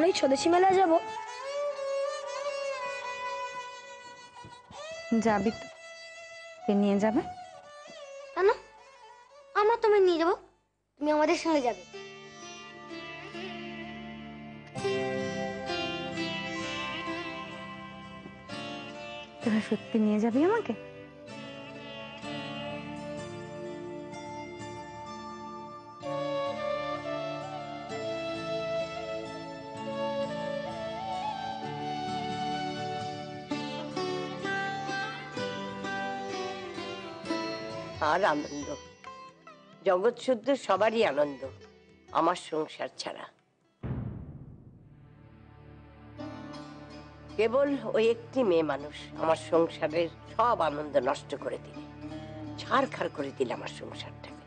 আমরাই স্বদেশী মেলায় যাব। যাবি তো, কে নিয়ে যাবে? কেন? আমরা তোমায় নিয়ে যাবো, তুমি আমাদের সঙ্গে যাবে। তোরা সত্যি নিয়ে যাবি আমাকে? আর আনন্দ, জগৎ শুদ্ধ সবারই আনন্দ, আমার সংসার ছাড়া। কেবল ওই একটি মেয়ে মানুষ আমার সংসারের সব আনন্দ নষ্ট করে দিলে, ছাড়খাড় করে দিলে আমার সংসারটাকে।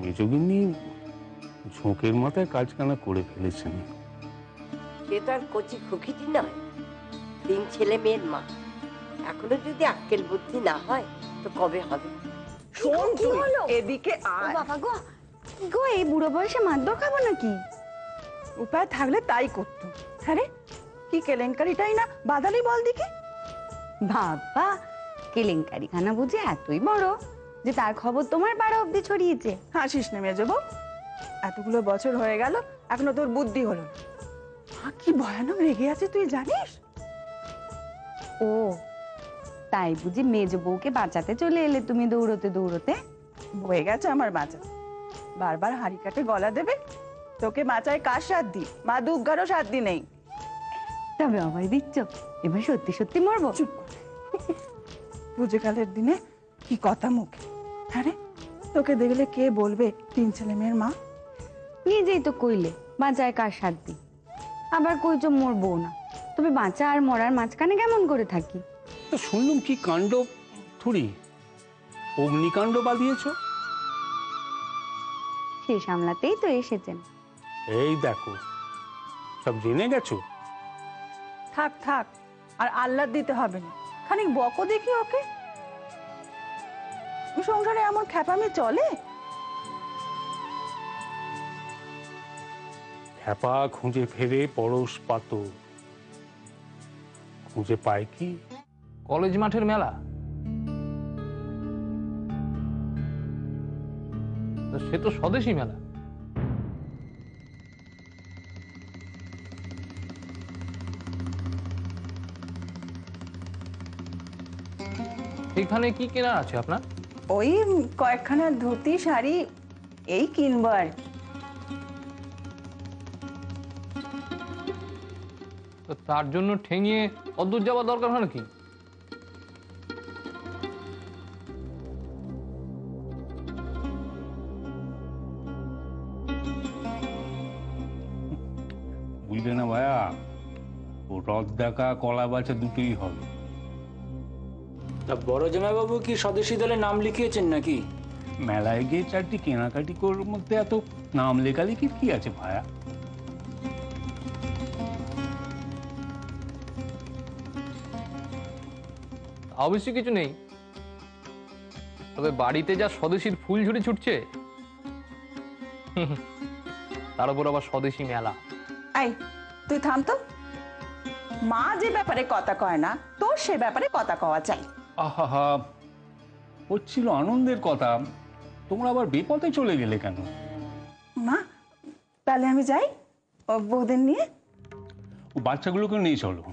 মেজগিন্নি ঝোঁকের মাথায় কাজকানা করে ফেলেছেন। সে তো আর কচি খুকিটি নয়, 3 ছেলে মেয়ের মা। এখনো যদি আক্কেল বুদ্ধি না হয় তো কবে হবে? শোন, কি হলো? এদিকে আয়। বাবা গো, কি গো, এই বুড়ো বয়সে মারধর খাবো নাকি? উপায় থাকলে তাই করতো। আরে কি কেলেঙ্কারিটাই না বাদালি, বল দেখি। বাবা, কেলেঙ্কারি খানা বুঝে এতই বড় যে তার খবর তোমার পাড়া অব্দি ছড়িয়েছে? হাসিস নেমে যাবো, এতগুলো বছর হয়ে গেল এখনো তোর বুদ্ধি হলো না। মা কি ভয়ানক রেগে আছে তুই জানিস? ও তাই বুঝি মেজ বউকে বাঁচাতে চলে এলে তুমি দৌড়তে দৌড়তে? বয়ে গেছে আমার বাঁচা, বারবার হাড়ি কাটে গলা দেবে। তোকে বাঁচায় কার সাধ্যি? মা দুর্গারও সাধ্যি নেই। তবে আমায় দিচ্ছ, এবার সত্যি সত্যি মরবো? চুপ কর। পুজোকালের দিনে কি কথা মুখে। আরে তোকে দেখলে কে বলবে 3 ছেলে মেয়ের মা? নিজেই তো কইলে বাঁচায় কার সাধ্যি, আবার কইছো মরবো না। তবে বাঁচা আর মরার মাঝখানে কেমন করে থাকি? তো শুনলুম কি কাণ্ড, থুড়ি অগ্নিকাণ্ড বাঁধিয়েছ। সে সামলাতেই তো এসেছেন। এই দেখো, সব জেনে গেছো। থাক থাক, আর আল্লাহ দিতে হবে না, খানিক বকো দেখি ওকে। সংসারে এমন খ্যাপামি চলে? খ্যাপা খুঁজে ফেরে পরশ পাতর, খুঁজে পায় কি? কলেজ মাঠের মেলা। সে তো স্বদেশী মেলা। এখানে কি কেনা আছে আপনার? ওই কয়েকখানা ধুতি শাড়ি এই কিনবো আর কি। তো তার জন্য ঠেঙিয়ে অদূর যাওয়া দরকার হয় নাকি? বুঝলে না ভাইয়া, ও রথ দেখা কলা বাছা দুটোই হবে। তা বড় জামাইবাবু কি স্বদেশী দলে নাম লিখিয়েছেন নাকি? মেলায় গিয়ে 4টি কেনাকাটি করার মধ্যে এত নাম লেখালেখির কি আছে ভাইয়া? অবশ্যই কিছু নেই, তবে বাড়িতে যা স্বদেশীর ফুল ঝুড়ি ছুটছে, তার উপর আবার স্বদেশী মেলা। এই তুই থাম তো, মা যে ব্যাপারে কথা কয় না তোর সে ব্যাপারে কথা কওয়া চাই। আহা, হচ্ছিল আনন্দের কথা, তোমরা আবার বেপথে চলে গেলে কেন? মা তাহলে আমি যাই ও বউদের নিয়ে। ও বাচ্চাগুলোকে নিয়ে চলো।